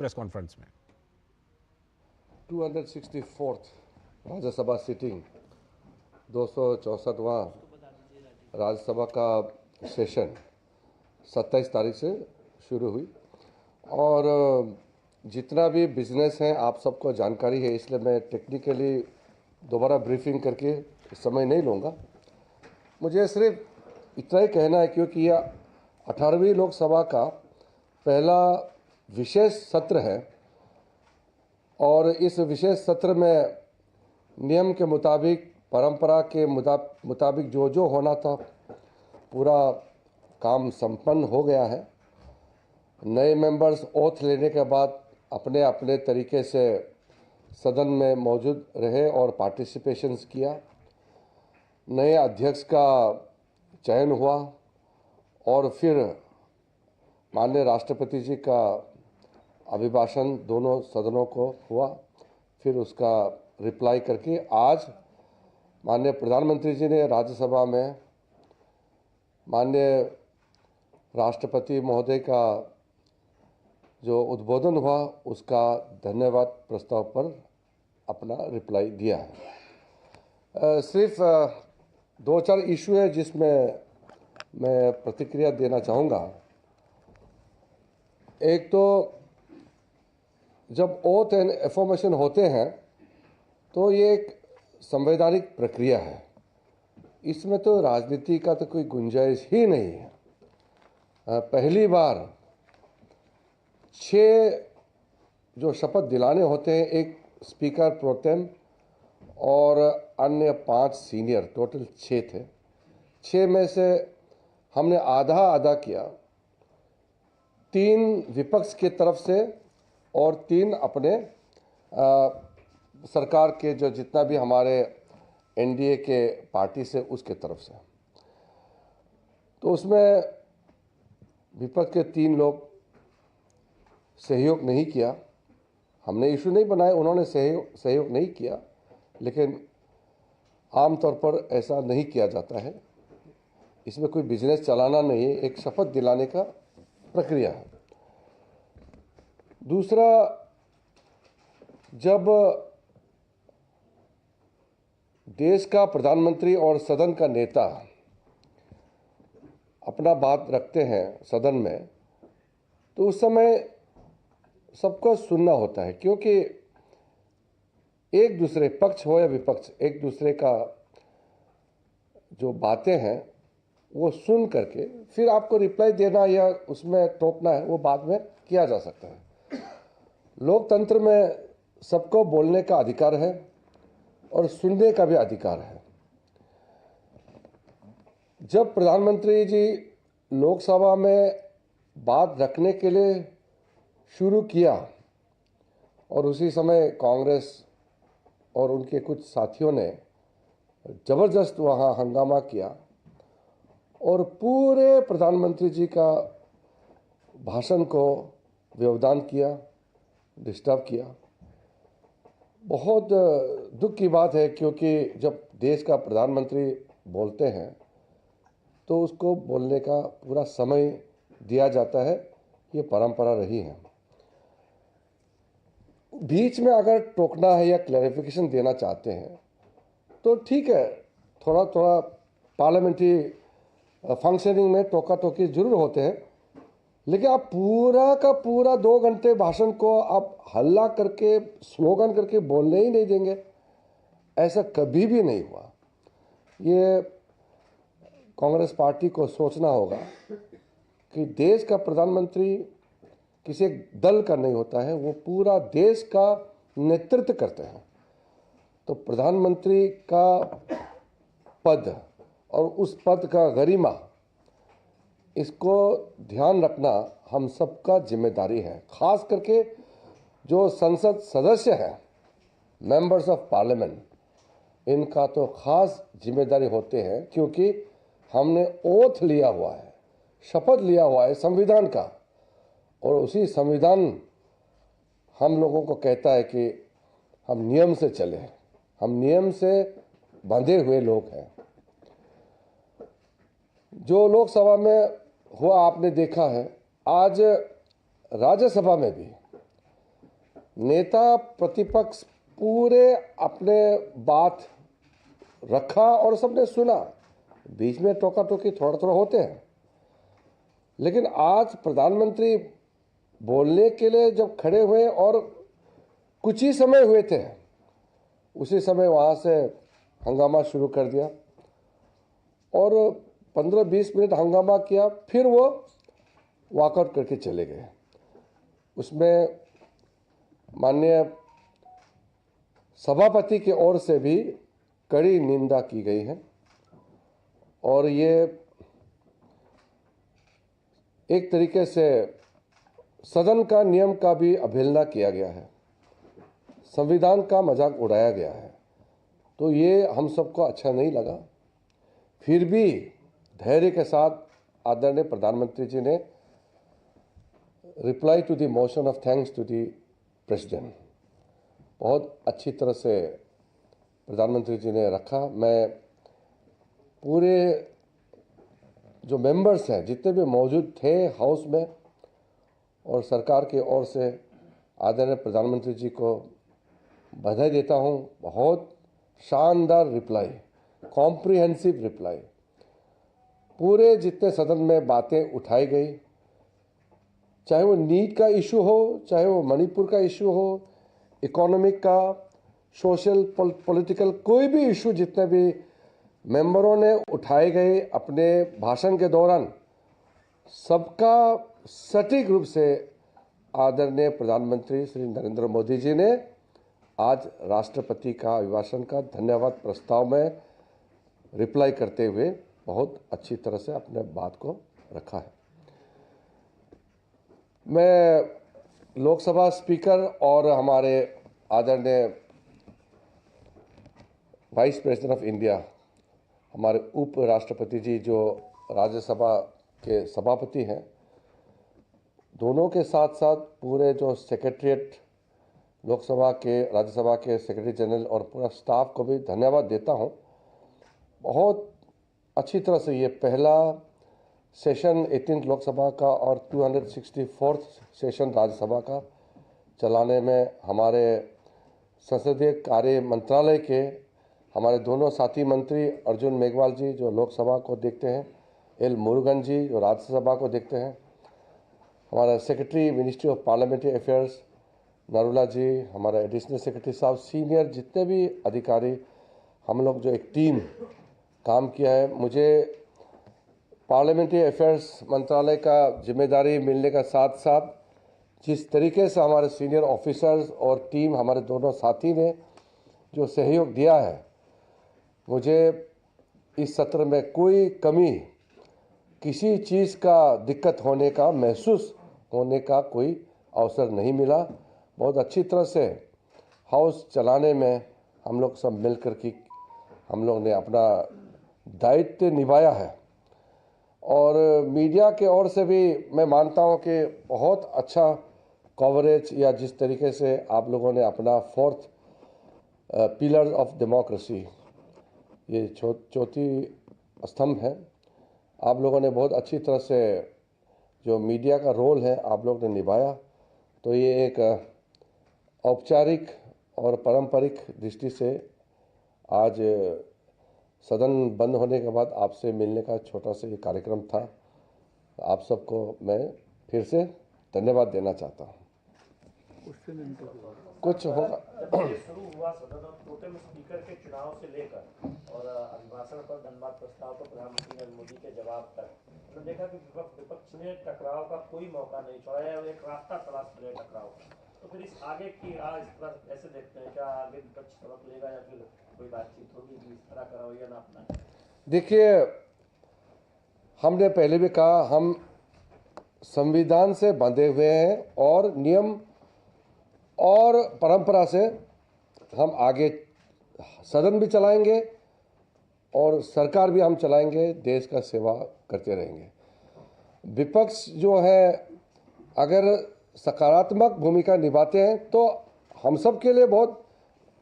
Press conference में। 264th Rajya Sabha sitting 264वां Rajya Sabha का session 27 तारीख से शुरू हुई और जितना भी बिजनेस है आप सबको जानकारी है, इसलिए मैं टेक्निकली दोबारा ब्रीफिंग करके समय नहीं लूँगा। मुझे सिर्फ इतना ही कहना है क्योंकि यह 18वीं लोकसभा का पहला विशेष सत्र है और इस विशेष सत्र में नियम के मुताबिक, परंपरा के मुताबिक जो जो होना था पूरा काम संपन्न हो गया है। नए मेंबर्स ओथ लेने के बाद अपने अपने तरीके से सदन में मौजूद रहे और पार्टिसिपेशंस किया। नए अध्यक्ष का चयन हुआ और फिर माननीय राष्ट्रपति जी का अभिभाषण दोनों सदनों को हुआ। फिर उसका रिप्लाई करके आज माननीय प्रधानमंत्री जी ने राज्यसभा में माननीय राष्ट्रपति महोदय का जो उद्बोधन हुआ उसका धन्यवाद प्रस्ताव पर अपना रिप्लाई दिया है। सिर्फ दो चार इशू है जिसमें मैं प्रतिक्रिया देना चाहूँगा। एक तो जब ओथ एंड एफर्मेशन होते हैं तो ये एक संवैधानिक प्रक्रिया है, इसमें तो राजनीति का तो कोई गुंजाइश ही नहीं है। पहली बार 6 जो शपथ दिलाने होते हैं, एक स्पीकर प्रोटेम और अन्य 5 सीनियर, टोटल 6 थे। 6 में से हमने आधा आधा किया, 3 विपक्ष के तरफ से और 3 अपने सरकार के जो जितना भी हमारे एनडीए के पार्टी से उसके तरफ से। तो उसमें विपक्ष के 3 लोग सहयोग नहीं किया। हमने इशू नहीं बनाए, उन्होंने सहयोग नहीं किया, लेकिन आमतौर पर ऐसा नहीं किया जाता है। इसमें कोई बिजनेस चलाना नहीं है, एक शपथ दिलाने का प्रक्रिया है। दूसरा, जब देश का प्रधानमंत्री और सदन का नेता अपना बात रखते हैं सदन में, तो उस समय सबको सुनना होता है, क्योंकि एक दूसरे, पक्ष हो या विपक्ष, एक दूसरे का जो बातें हैं वो सुन करके फिर आपको रिप्लाई देना या उसमें टोकना है, वो बाद में किया जा सकता है। लोकतंत्र में सबको बोलने का अधिकार है और सुनने का भी अधिकार है। जब प्रधानमंत्री जी लोकसभा में बात रखने के लिए शुरू किया और उसी समय कांग्रेस और उनके कुछ साथियों ने ज़बरदस्त वहाँ हंगामा किया और पूरे प्रधानमंत्री जी का भाषण को व्यवधान किया, डिस्टर्ब किया। बहुत दुख की बात है, क्योंकि जब देश का प्रधानमंत्री बोलते हैं तो उसको बोलने का पूरा समय दिया जाता है, ये परंपरा रही है। बीच में अगर टोकना है या क्लैरिफिकेशन देना चाहते हैं तो ठीक है, थोड़ा थोड़ा पार्लियामेंट्री फंक्शनिंग में टोका टोकी जरूर होते हैं, लेकिन आप पूरा का पूरा 2 घंटे भाषण को आप हल्ला करके, स्लोगन करके बोलने ही नहीं देंगे, ऐसा कभी भी नहीं हुआ। ये कांग्रेस पार्टी को सोचना होगा कि देश का प्रधानमंत्री किसी एक दल का नहीं होता है, वो पूरा देश का नेतृत्व करते हैं। तो प्रधानमंत्री का पद और उस पद का गरिमा, इसको ध्यान रखना हम सबका जिम्मेदारी है। खास करके जो संसद सदस्य हैं, मेंबर्स ऑफ पार्लियामेंट, इनका तो खास जिम्मेदारी होते हैं, क्योंकि हमने ओथ लिया हुआ है, शपथ लिया हुआ है संविधान का, और उसी संविधान हम लोगों को कहता है कि हम नियम से चलें, हम नियम से बंधे हुए लोग हैं। जो लोकसभा में हुआ आपने देखा है, आज राज्यसभा में भी नेता प्रतिपक्ष पूरे अपने बात रखा और सबने सुना। बीच में टोका टोकी थोड़ा थोड़ा होते हैं, लेकिन आज प्रधानमंत्री बोलने के लिए जब खड़े हुए और कुछ ही समय हुए थे, उसी समय वहाँ से हंगामा शुरू कर दिया और 15-20 मिनट हंगामा किया, फिर वो वॉकआउट करके चले गए। उसमें माननीय सभापति की ओर से भी कड़ी निंदा की गई है और ये एक तरीके से सदन का नियम का भी अवहेलना किया गया है, संविधान का मजाक उड़ाया गया है। तो ये हम सबको अच्छा नहीं लगा। फिर भी धैर्य के साथ आदरणीय प्रधानमंत्री जी ने reply to the motion of thanks to the president बहुत अच्छी तरह से प्रधानमंत्री जी ने रखा। मैं पूरे जो मेंबर्स हैं जितने भी मौजूद थे हाउस में और सरकार की ओर से आदरणीय प्रधानमंत्री जी को बधाई देता हूं। बहुत शानदार रिप्लाई, कॉम्प्रिहेंसिव रिप्लाई। पूरे जितने सदन में बातें उठाई गई, चाहे वो नीट का इशू हो, चाहे वो मणिपुर का इशू हो, इकोनॉमिक का, सोशल पॉलिटिकल, कोई भी इशू जितने भी मेंबरों ने उठाए गए अपने भाषण के दौरान, सबका सटीक रूप से आदरणीय प्रधानमंत्री श्री नरेंद्र मोदी जी ने आज राष्ट्रपति का अभिभाषण का धन्यवाद प्रस्ताव में रिप्लाई करते हुए बहुत अच्छी तरह से अपने बात को रखा है। मैं लोकसभा स्पीकर और हमारे आदरणीय वाइस प्रेसिडेंट ऑफ इंडिया, हमारे उप राष्ट्रपति जी जो राज्यसभा के सभापति हैं, दोनों के साथ साथ पूरे जो सेक्रेटरीट लोकसभा के, राज्यसभा के सेक्रेटरी जनरल और पूरा स्टाफ को भी धन्यवाद देता हूं। बहुत अच्छी तरह से ये पहला सेशन 18th लोकसभा का और 264th सेशन राज्यसभा का चलाने में हमारे संसदीय कार्य मंत्रालय के हमारे दोनों साथी मंत्री अर्जुन मेघवाल जी जो लोकसभा को देखते हैं, एल मुरुगन जी जो राज्यसभा को देखते हैं, हमारा secretary ministry of parliamentary affairs Narula ji, हमारा एडिशनल सेक्रेटरी साहब, सीनियर जितने भी अधिकारी, हम लोग जो एक टीम काम किया है। मुझे पार्लियामेंट्री अफेयर्स मंत्रालय का जिम्मेदारी मिलने का साथ साथ जिस तरीके से हमारे सीनियर ऑफिसर्स और टीम, हमारे दोनों साथी ने जो सहयोग दिया है, मुझे इस सत्र में कोई कमी, किसी चीज़ का दिक्कत होने का, महसूस होने का कोई अवसर नहीं मिला। बहुत अच्छी तरह से हाउस चलाने में हम लोग सब मिलकर के हम लोग ने अपना दायित्व निभाया है और मीडिया के ओर से भी मैं मानता हूं कि बहुत अच्छा कवरेज, या जिस तरीके से आप लोगों ने अपना फोर्थ पिलर ऑफ डेमोक्रेसी, ये चौथी स्तंभ है, आप लोगों ने बहुत अच्छी तरह से जो मीडिया का रोल है आप लोग ने निभाया। तो ये एक औपचारिक और पारंपरिक दृष्टि से आज सदन बंद होने के बाद आपसे मिलने का छोटा सा ये कार्यक्रम था। आप सबको मैं फिर से धन्यवाद देना चाहता हूँ। कुछ होगा शुरू हुआ सदन और प्रोटेम स्पीकर के चुनाव से लेकर और अभिभाषण पर धन्यवाद प्रस्ताव पर प्रधानमंत्री नरेंद्र मोदी के जवाब तक, तो देखा कि विपक्ष ने टकराव का कोई मौका नहीं छोड़ा है और एक रास्ता तलाश रहे टकराव का। तो फिर इस आगे की राह इस तरह ऐसे देखते हैं, क्या आगे विपक्ष सबक लेगा या फिर कोई बातचीत होगी कि इस तरह का रवैया ना अपना? देखिए, हमने पहले भी कहा, हम संविधान से बंधे हुए हैं और नियम और परंपरा से हम आगे सदन भी चलाएंगे और सरकार भी हम चलाएंगे, देश का सेवा करते रहेंगे। विपक्ष जो है अगर सकारात्मक भूमिका निभाते हैं तो हम सब के लिए बहुत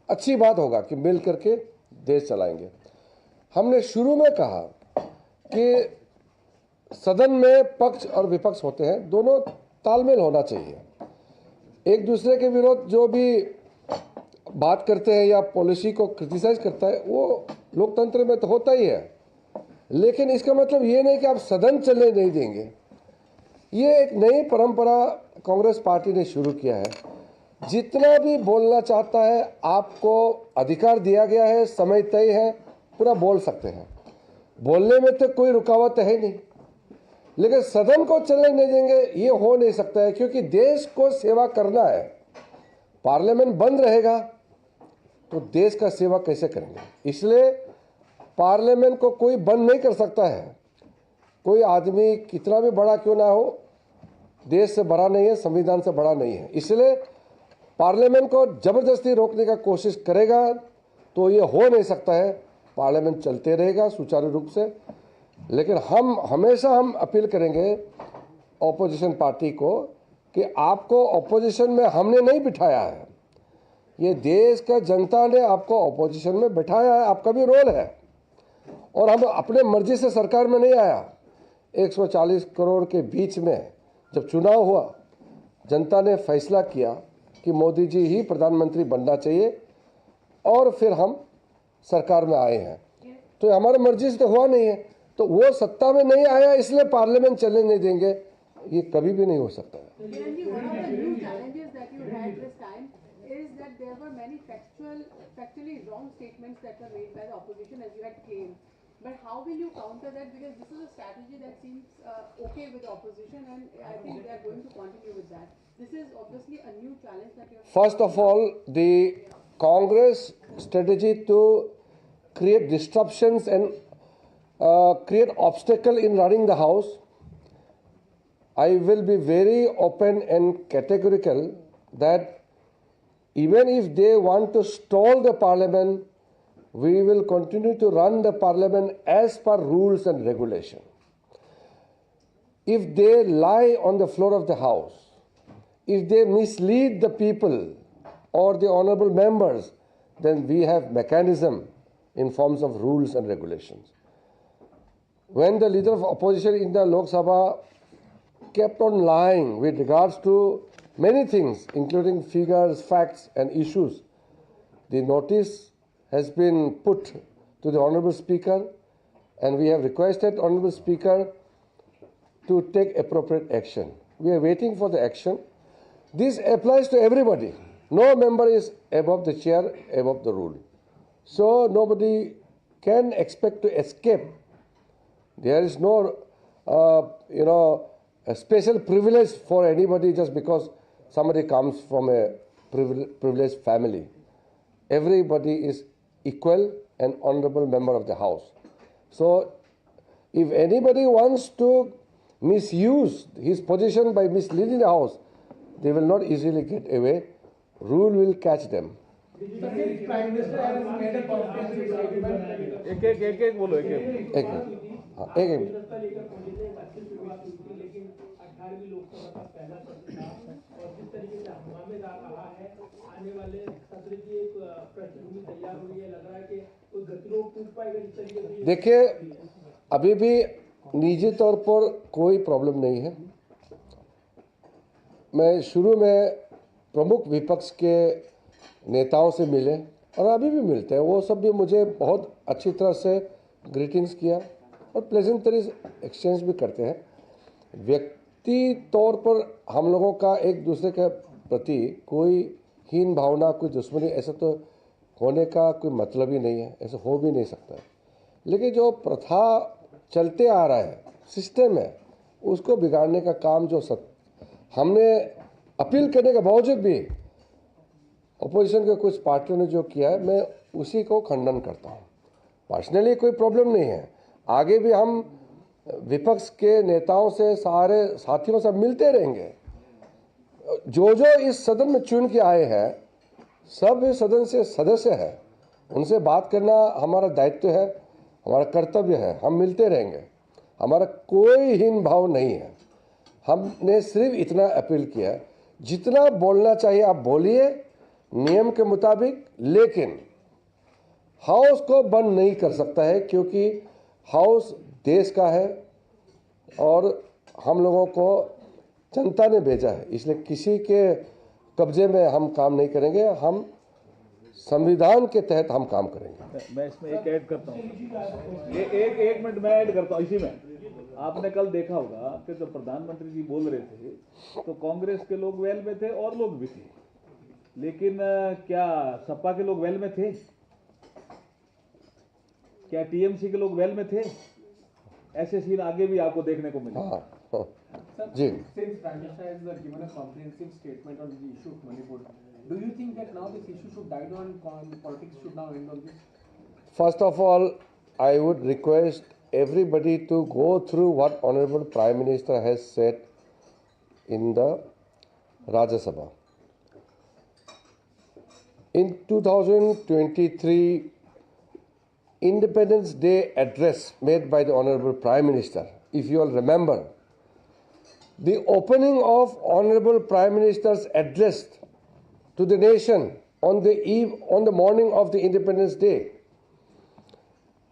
अच्छी बात होगा कि मिल करके देश चलाएंगे। हमने शुरू में कहा कि सदन में पक्ष और विपक्ष होते हैं, दोनों तालमेल होना चाहिए। एक दूसरे के विरोध जो भी बात करते हैं या पॉलिसी को क्रिटिसाइज करता है वो लोकतंत्र में तो होता ही है, लेकिन इसका मतलब ये नहीं कि आप सदन चलने नहीं देंगे। ये एक नई परंपरा कांग्रेस पार्टी ने शुरू किया है, जितना भी बोलना चाहता है आपको अधिकार दिया गया है, समय तय है, पूरा बोल सकते हैं, बोलने में तो कोई रुकावट है नहीं, लेकिन सदन को चलने नहीं देंगे ये हो नहीं सकता है, क्योंकि देश को सेवा करना है। पार्लियामेंट बंद रहेगा तो देश का सेवा कैसे करेंगे? इसलिए पार्लियामेंट को कोई बंद नहीं कर सकता है। कोई आदमी कितना भी बड़ा क्यों ना हो, देश से बड़ा नहीं है, संविधान से बड़ा नहीं है। इसलिए पार्लियामेंट को जबरदस्ती रोकने का कोशिश करेगा तो ये हो नहीं सकता है। पार्लियामेंट चलते रहेगा सुचारू रूप से, लेकिन हम हमेशा अपील करेंगे ऑपोजिशन पार्टी को कि आपको ऑपोजिशन में हमने नहीं बिठाया है, ये देश का जनता ने आपको ऑपोजिशन में बिठाया है, आपका भी रोल है। और हम अपने मर्जी से सरकार में नहीं आया। 140 करोड़ के बीच में जब चुनाव हुआ, जनता ने फैसला किया कि मोदी जी ही प्रधानमंत्री बनना चाहिए, और फिर हम सरकार में आए हैं। तो हमारी मर्जी से तो हुआ नहीं है, तो वो सत्ता में नहीं आया इसलिए पार्लियामेंट चलने नहीं देंगे, ये कभी भी नहीं हो सकता है। Factually wrong statements that were made by the opposition, as you had claimed. But how will you counter that? Because this is a strategy that seems okay with the opposition, and I think they are going to continue with that. This is obviously a new challenge that you are. First of all, the Congress strategy to create disruptions and create obstacle in running the House, I will be very open and categorical that even if they want to stall the parliament, we will continue to run the parliament as per rules and regulation. If they lie on the floor of the House, if they mislead the people or the honorable members, then we have mechanism in forms of rules and regulations. When the leader of opposition in the Lok Sabha kept on lying with regards to many things, including figures, facts and issues, the notice has been put to the Honorable Speaker, and we have requested Honorable Speaker to take appropriate action. We are waiting for the action. This applies to everybody. No member is above the chair, above the rule. So nobody can expect to escape. There is no, a special privilege for anybody just because somebody comes from a privileged family. Everybody is equal and honorable member of the House. So if anybody wants to misuse his position by misleading the House, they will not easily get away. Rule will catch them. Prime Minister has made a comprehensive statement. एक बोलो एक देखिए, अभी भी निजी तौर पर कोई प्रॉब्लम नहीं है। मैं शुरू में प्रमुख विपक्ष के नेताओं से मिले और अभी भी मिलते हैं, वो सब भी मुझे बहुत अच्छी तरह से ग्रीटिंग्स किया और प्लेजेंटरीज एक्सचेंज भी करते हैं। व्यक्ति तौर पर हम लोगों का एक दूसरे के प्रति कोई हीन भावना, कोई दुश्मनी ऐसा तो होने का कोई मतलब ही नहीं है, ऐसा हो भी नहीं सकता है। लेकिन जो प्रथा चलते आ रहा है, सिस्टम है, उसको बिगाड़ने का काम जो हमने अपील करने के बावजूद भी अपोजिशन के कुछ पार्टियों ने जो किया है, मैं उसी को खंडन करता हूँ। पर्सनली कोई प्रॉब्लम नहीं है, आगे भी हम विपक्ष के नेताओं से, सारे साथियों से मिलते रहेंगे। जो इस सदन में चुन के आए हैं, सब इस सदन से सदस्य हैं, उनसे बात करना हमारा दायित्व है, हमारा कर्तव्य है। हम मिलते रहेंगे, हमारा कोई हीन भाव नहीं है। हमने सिर्फ इतना अपील किया है, जितना बोलना चाहिए आप बोलिए नियम के मुताबिक, लेकिन हाउस को बंद नहीं कर सकता है, क्योंकि हाउस देश का है और हम लोगों को जनता ने भेजा है। इसलिए किसी के कब्जे में हम काम नहीं करेंगे, हम संविधान के तहत हम काम करेंगे। मैं इसमें एक ऐड करता हूँ, एक मिनट मैं ऐड करता हूँ इसी में। आपने कल देखा होगा कि जब प्रधानमंत्री जी बोल रहे थे तो कांग्रेस के लोग वेल में थे और लोग भी थे, लेकिन क्या सपा के लोग वेल में थे? क्या टीएमसी के लोग वेल में थे? ऐसे सीन आगे भी आपको देखने को मिले। हाँ, जी। Since Prime Minister has given a comprehensive statement on the issue of Manipur, do you think that now this issue should die down and politics should now end on this? First of all, I would request everybody to go through what Honorable Prime Minister has said in the Rajya Sabha. In 2023 Independence Day address made by the Honorable Prime Minister, if you all remember, the opening of Honorable Prime Minister's address to the nation on the morning of the Independence Day,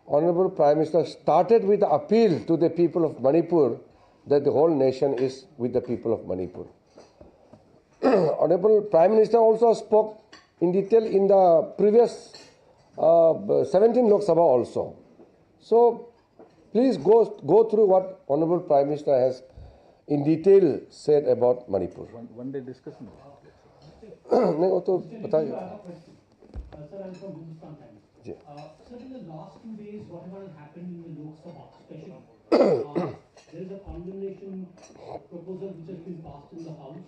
Honorable Prime Minister started with the appeal to the people of Manipur that the whole nation is with the people of Manipur. Honorable Prime Minister also spoke in detail in the previous 17 Lok Sabha also. So please go through what Honorable Prime Minister has in detail said about Manipur. One day discussion. नहीं वो तो बताइए। Sir, I'm from Hindustan Times. Ji. Sir, in the last 2 days, whatever has happened in the Lok Sabha, especially, there is a condemnation proposal which has been passed in the House.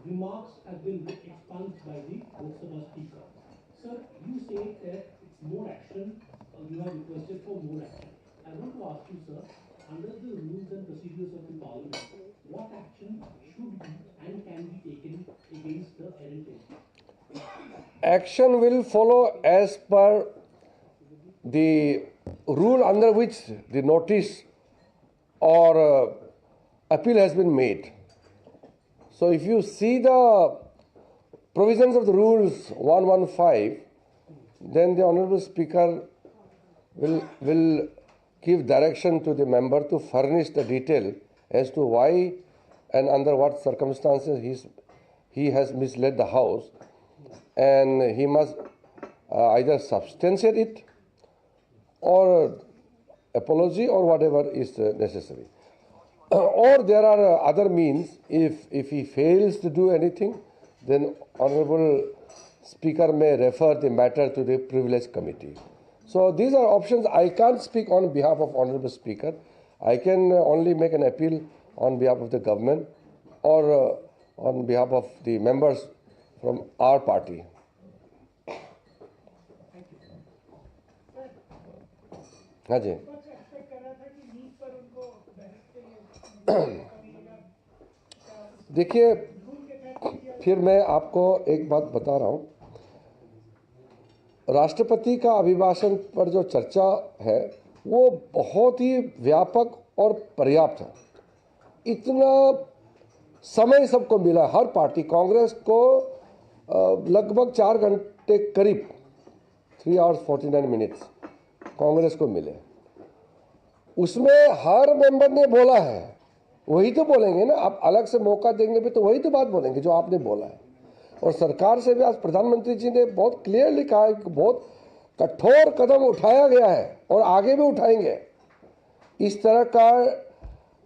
Remarks have been expunged by the Lok Sabha Speaker. Sir, you say that it's more action, you have requested for more action. I want to ask you, sir, under the rules and procedures of the Parliament, what action should be and can be taken against the errant MP? Action will follow as per the rule under which the notice or appeal has been made. So if you see the provisions of the rules 115, then the Honorable Speaker will give direction to the member to furnish the detail as to why and under what circumstances he has misled the House, and he must either substantiate it or apology or whatever is necessary. Or there are other means. If he fails to do anything, then Honorable Speaker may refer the matter to the Privilege Committee. So these are options. I can't speak on behalf of Honorable Speaker. I can only make an appeal on behalf of the government or on behalf of the members from our party. हाँ जी। देखिए, फिर मैं आपको एक बात बता रहा हूँ। राष्ट्रपति का अभिभाषण पर जो चर्चा है वो बहुत ही व्यापक और पर्याप्त है। इतना समय सबको मिला, हर पार्टी, कांग्रेस को लगभग 4 घंटे करीब 3 hours 49 minutes कांग्रेस को मिले। उसमें हर मेंबर ने बोला है, वही तो बोलेंगे ना। आप अलग से मौका देंगे भी तो वही तो बात बोलेंगे जो आपने बोला है। और सरकार से भी आज प्रधानमंत्री जी ने बहुत क्लियरली कहा है कि बहुत कठोर कदम उठाया गया है और आगे भी उठाएंगे। इस तरह का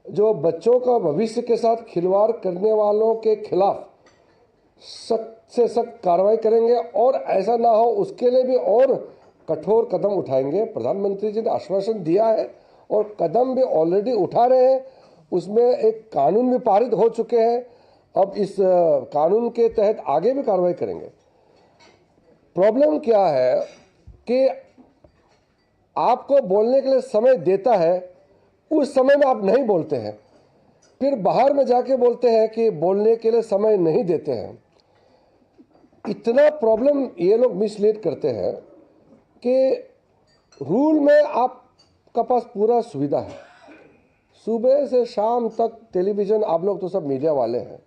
जो बच्चों का भविष्य के साथ खिलवाड़ करने वालों के खिलाफ सख्त से सख्त कार्रवाई करेंगे और ऐसा ना हो उसके लिए भी और कठोर कदम उठाएंगे। प्रधानमंत्री जी ने आश्वासन दिया है और कदम भी ऑलरेडी उठा रहे हैं। उसमें एक कानून भी पारित हो चुके हैं। अब इस कानून के तहत आगे भी कार्रवाई करेंगे। प्रॉब्लम क्या है कि आपको बोलने के लिए समय देता है, उस समय में आप नहीं बोलते हैं, फिर बाहर में जाके बोलते हैं कि बोलने के लिए समय नहीं देते हैं। इतना प्रॉब्लम ये लोग मिसलीड करते हैं कि रूल में आपका पास पूरा सुविधा है। सुबह से शाम तक टेलीविज़न, आप लोग तो सब मीडिया वाले हैं,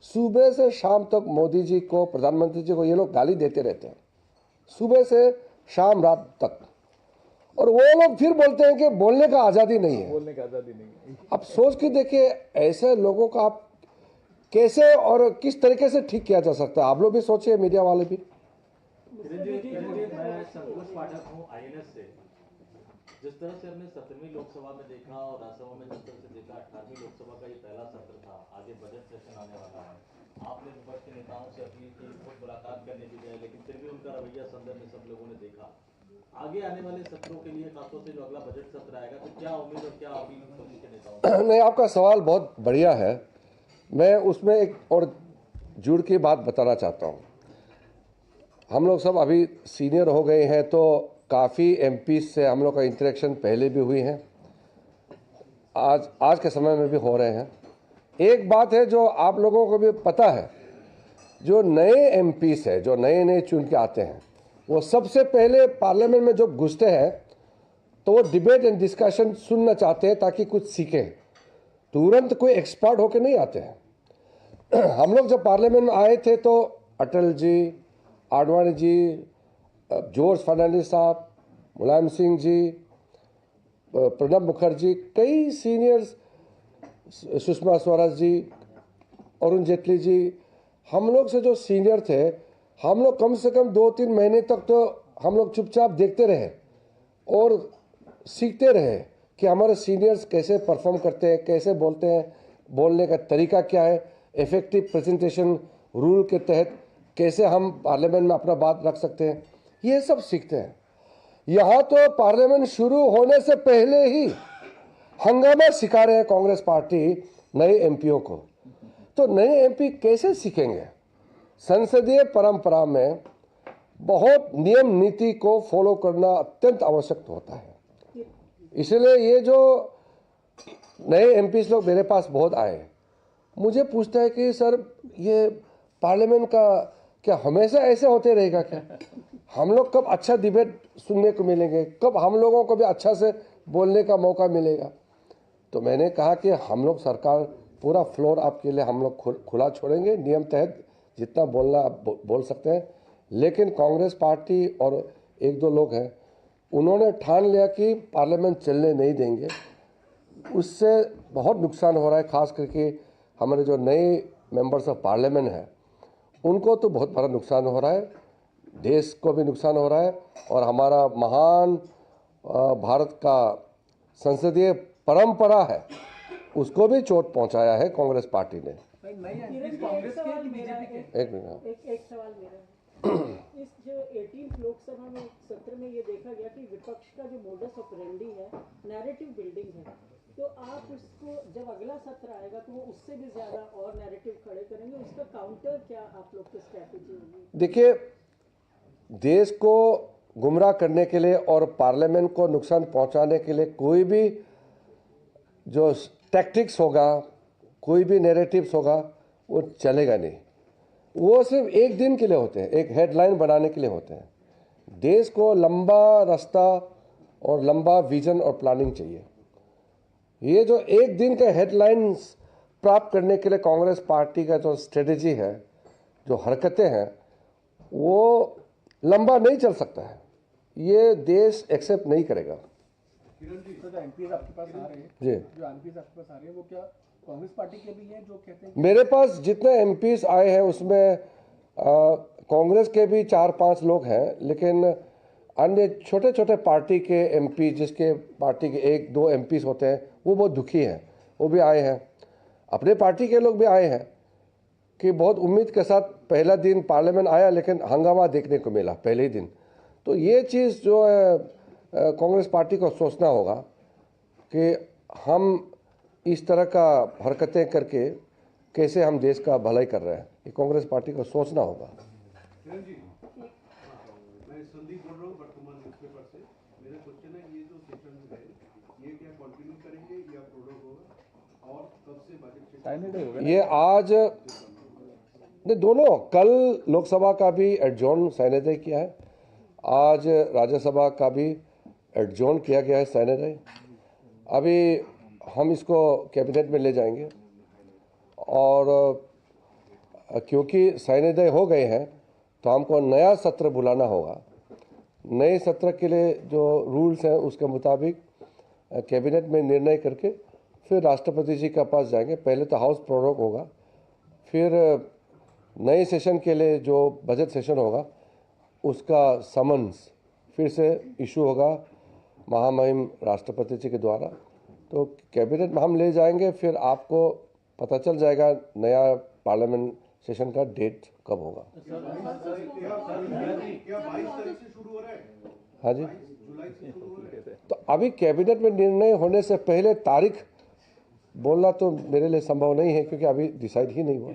सुबह से शाम तक मोदी जी को, प्रधानमंत्री जी को ये लोग गाली देते रहते हैं, सुबह से शाम रात तक। और वो लोग फिर बोलते हैं कि बोलने का आज़ादी नहीं है। बोलने की आज़ादी नहीं है। आप सोच के देखिए, ऐसे लोगों का आप कैसे और किस तरीके से ठीक किया जा सकता है, आप लोग भी सोचिए, मीडिया वाले भी। मैं संतोष पाठक हूँ आईएनएस से। जिस तरह से हमने 17वीं लोकसभा में देखा और राज्यसभा में जिस तरह से देखा, 18वीं लोकसभा का ये पहला सत्र था, आगे बजट सेशन आने वाला है। आपने विपक्ष के नेताओं से अपील की, खुद मुलाकात करने की गए, लेकिन फिर भी उनका रवैया संदर्भ में सब लोगों ने देखा। आगे आने वाले सत्रों के लिए, खासतौर से जो अगला बजट सत्र आएगा, तो क्या उम्मीद और क्या अपील विपक्ष के नेताओं से? नहीं, आपका सवाल बहुत बढ़िया है। मैं उसमें एक और जुड़ के बात बताना चाहता हूँ। हम लोग सब अभी सीनियर हो गए हैं, तो काफ़ी एमपी से हम लोग का इंटरेक्शन पहले भी हुई है, आज के समय में भी हो रहे हैं। एक बात है जो आप लोगों को भी पता है, जो नए एमपीस है, जो नए नए चुन के आते हैं, वो सबसे पहले पार्लियामेंट में जब घुसते हैं तो वो डिबेट एंड डिस्कशन सुनना चाहते हैं ताकि कुछ सीखें। तुरंत कोई एक्सपर्ट होकर नहीं आते हैं। हम लोग जब पार्लियामेंट में आए थे तो अटल जी, आडवाणी जी, जॉर्ज फर्नांडिस साहब, मुलायम सिंह जी, प्रणब मुखर्जी, कई सीनियर्स, सुषमा स्वराज जी, अरुण जेटली जी, हम लोग से जो सीनियर थे, हम लोग कम से कम 2-3 महीने तक तो हम लोग चुपचाप देखते रहे और सीखते रहे कि हमारे सीनियर्स कैसे परफॉर्म करते हैं, कैसे बोलते हैं, बोलने का तरीका क्या है, इफेक्टिव प्रेजेंटेशन रूल के तहत कैसे हम पार्लियामेंट में अपना बात रख सकते हैं, ये सब सीखते हैं। यहाँ तो पार्लियामेंट शुरू होने से पहले ही हंगामा सिखा रहे हैं कांग्रेस पार्टी नए एमपीओ को। तो नए एमपी कैसे सीखेंगे? संसदीय परंपरा में बहुत नियम नीति को फॉलो करना अत्यंत आवश्यक होता है। इसलिए ये जो नए एमपी लोग मेरे पास बहुत आए, मुझे पूछता है कि सर ये पार्लियामेंट का क्या हमेशा ऐसे होते रहेगा क्या? हम लोग कब अच्छा डिबेट सुनने को मिलेंगे, कब हम लोगों को भी अच्छा से बोलने का मौका मिलेगा? तो मैंने कहा कि हम लोग सरकार पूरा फ्लोर आपके लिए हम लोग खुला छोड़ेंगे, नियम तहत जितना बोलना आप बोल सकते हैं। लेकिन कांग्रेस पार्टी और 1-2 लोग हैं, उन्होंने ठान लिया कि पार्लियामेंट चलने नहीं देंगे। उससे बहुत नुकसान हो रहा है, खास करके हमारे जो नए मेंबर्स ऑफ पार्लियामेंट हैं उनको तो बहुत बड़ा नुकसान हो रहा है, देश को भी नुकसान हो रहा है, और हमारा महान भारत का संसदीय परंपरा है उसको भी चोट पहुंचाया है कांग्रेस पार्टी ने। कांग्रेस के कि बीजेपी के? एक मिनट, एक सवाल मेरा है। इस जो 18th लोकसभा में सत्र में ये देखा गया कि विपक्ष का जो मोडस ऑपरेंडी है नैरेटिव बिल्डिंग है, तो आप उसको जब अगला सत्र आएगा तो वो उससे भी ज्यादा और नैरेटिव खड़े करेंगे, उसका काउंटर क्या आप लोग की स्ट्रैटेजी होगी? देखिए, देश को गुमराह करने के लिए और पार्लियामेंट को नुकसान पहुंचाने के लिए कोई भी जो टैक्टिक्स होगा, कोई भी नैरेटिव्स होगा, वो चलेगा नहीं। वो सिर्फ एक दिन के लिए होते हैं, एक हेडलाइन बनाने के लिए होते हैं। देश को लंबा रास्ता और लंबा विजन और प्लानिंग चाहिए। ये जो एक दिन के हेडलाइंस प्राप्त करने के लिए कांग्रेस पार्टी का जो स्ट्रेटेजी है, जो हरकतें हैं, वो लंबा नहीं चल सकता है। ये देश एक्सेप्ट नहीं करेगा। किरण जी, तो जो एमपीज आपके पास आ रहे हैं, जी, जो एमपीज आपके पास आ रहे हैं, वो क्या कांग्रेस पार्टी के भी हैं जो कहते हैं? मेरे पास जितने एमपीस आए हैं उसमें कांग्रेस के भी 4-5 लोग हैं, लेकिन अन्य छोटे छोटे पार्टी के एमपी, जिसके पार्टी के 1-2 एमपीस होते हैं, वो बहुत दुखी हैं, वो भी आए हैं। अपने पार्टी के लोग भी आए हैं कि बहुत उम्मीद के साथ पहला दिन पार्लियामेंट आया, लेकिन हंगामा देखने को मिला पहले ही दिन। तो ये चीज़ जो है कांग्रेस पार्टी को सोचना होगा कि हम इस तरह का हरकतें करके कैसे हम देश का भलाई कर रहे हैं, ये कांग्रेस पार्टी को सोचना होगा। किरण जी, मैं संदीप बोल रहा हूँ वर्तमान न्यूज़पेपर से। मेरा क्वेश्चन है, ये जो सेशन है ये क्या कंटिन्यू करेंगे या प्रोडक्ट होगा, और कब से बजट? ये आज नहीं, दोनों, कल लोकसभा का भी एडजॉर्न साइनेदय किया है, आज राज्यसभा का भी एडजॉर्न किया गया है साइनेदय। अभी हम इसको कैबिनेट में ले जाएंगे, और क्योंकि साइनेदय हो गए हैं तो हमको नया सत्र बुलाना होगा। नए सत्र के लिए जो रूल्स हैं उसके मुताबिक कैबिनेट में निर्णय करके फिर राष्ट्रपति जी के पास जाएंगे। पहले तो हाउस प्रोरोग होगा, फिर नए सेशन के लिए जो बजट सेशन होगा उसका समन्स फिर से इशू होगा महामहिम राष्ट्रपति जी के द्वारा, तो कैबिनेट में हम ले जाएंगे। फिर आपको पता चल जाएगा नया पार्लियामेंट सेशन का डेट कब होगा। क्या 22 तारीख से शुरू हो रहा है? हाँ जी, 22 जुलाई से शुरू हो रहा है। तो अभी कैबिनेट में निर्णय होने से पहले तारीख बोलना तो मेरे लिए संभव नहीं है, क्योंकि अभी डिसाइड ही नहीं हुआ।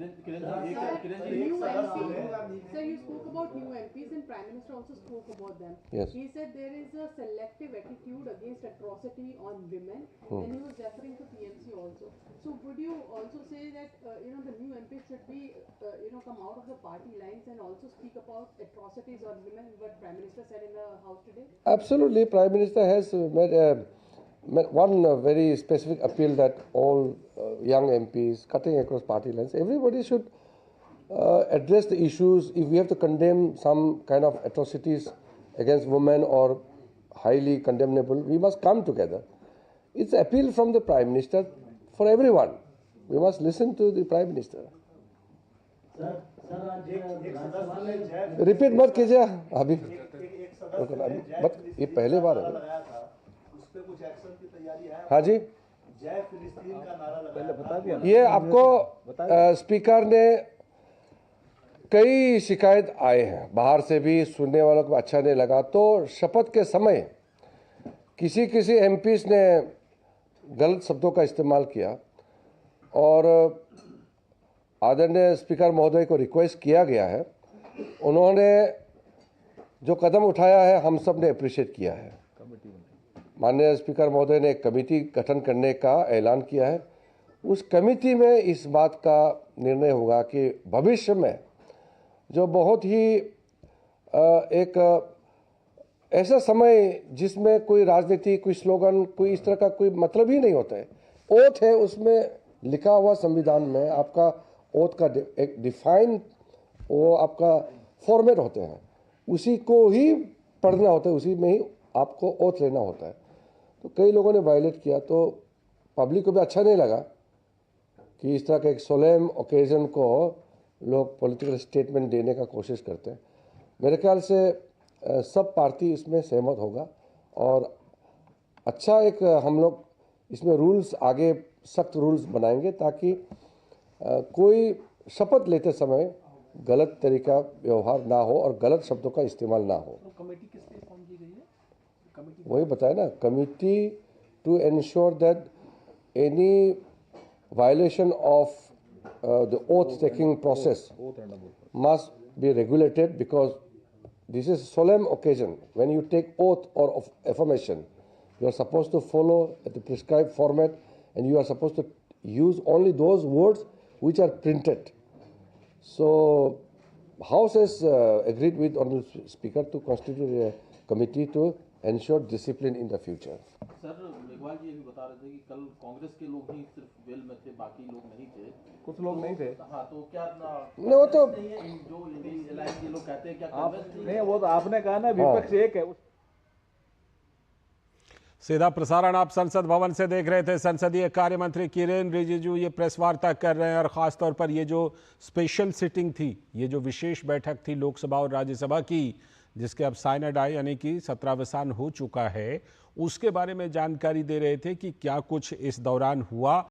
Sir, you spoke about new MPs and Prime Minister also spoke about them. Yes. He said there is a selective attitude against atrocity on women, and he was referring to PMC also. So would you also say that the new MPs should be come out of the party lines and also speak about atrocities on women, what Prime Minister said in the House today? Absolutely, Prime Minister has made one very specific appeal that all young MPs cutting across party lines, everybody should address the issues. If we have to condemn some kind of atrocities against women or highly condemnable, we must come together. It's an appeal from the Prime Minister for everyone. We must listen to the Prime Minister. Repeat मत कीजिए अभी, but ये पहले बार है। हाँ जी, जय फिलिस्तीन का नारा लगाया बता दिया ना। ये आपको स्पीकर ने कई शिकायत आए हैं बाहर से भी, सुनने वालों को अच्छा नहीं लगा, तो शपथ के समय किसी एमपीस ने गलत शब्दों का इस्तेमाल किया और आदरणीय स्पीकर महोदय को रिक्वेस्ट किया गया है। उन्होंने जो कदम उठाया है हम सब ने अप्रिशिएट किया है। माननीय स्पीकर महोदय ने एक कमेटी गठन करने का ऐलान किया है। उस कमेटी में इस बात का निर्णय होगा कि भविष्य में जो बहुत ही एक ऐसा समय जिसमें कोई राजनीति, कोई स्लोगन, कोई इस तरह का कोई मतलब ही नहीं होता है। ओथ है, उसमें लिखा हुआ संविधान में आपका ओथ का एक डिफाइन वो आपका फॉर्मेट होते हैं, उसी को ही पढ़ना होता है, उसी में ही आपको ओथ लेना होता है। तो कई लोगों ने वायलेट किया, तो पब्लिक को भी अच्छा नहीं लगा कि इस तरह का एक सोलेम ओकेजन को लोग पॉलिटिकल स्टेटमेंट देने का कोशिश करते हैं। मेरे ख्याल से सब पार्टी इसमें सहमत होगा और अच्छा एक हम लोग इसमें रूल्स आगे सख्त रूल्स बनाएंगे ताकि कोई शपथ लेते समय गलत तरीका व्यवहार ना हो और गलत शब्दों का इस्तेमाल ना हो। कमेटी किस लिए फॉर्म की गई है? कमेटी वही बताया ना, committee to ensure that any violation of the oath taking process must be regulated, because this is a solemn occasion. When you take oath or of affirmation, you are supposed to follow the prescribed format and you are supposed to use only those words which are printed. So House has agreed with Honorable Speaker to constitute a committee to ensure discipline in the future. Sir Meghwal ji ये भी बता रहे थे कि कल कांग्रेस के लोग ही सिर्फ वेल में थे, बाकी लोग नहीं थे। कुछ लोग नहीं थे। हाँ, तो क्या नहीं, वो तो जो इंडी अलायंस ये लोग कहते हैं, क्या आप कांग्रेस नहीं, वो तो आपने कहा ना विपक्ष एक है। सीधा प्रसारण आप संसद भवन से देख रहे थे। संसदीय कार्य मंत्री किरेन रिजिजू ये प्रेस वार्ता कर रहे हैं और खासतौर पर ये जो स्पेशल सिटिंग थी, ये जो विशेष बैठक थी लोकसभा और राज्यसभा की, जिसके अब साइनड आए यानी कि 17वां हो चुका है, उसके बारे में जानकारी दे रहे थे कि क्या कुछ इस दौरान हुआ।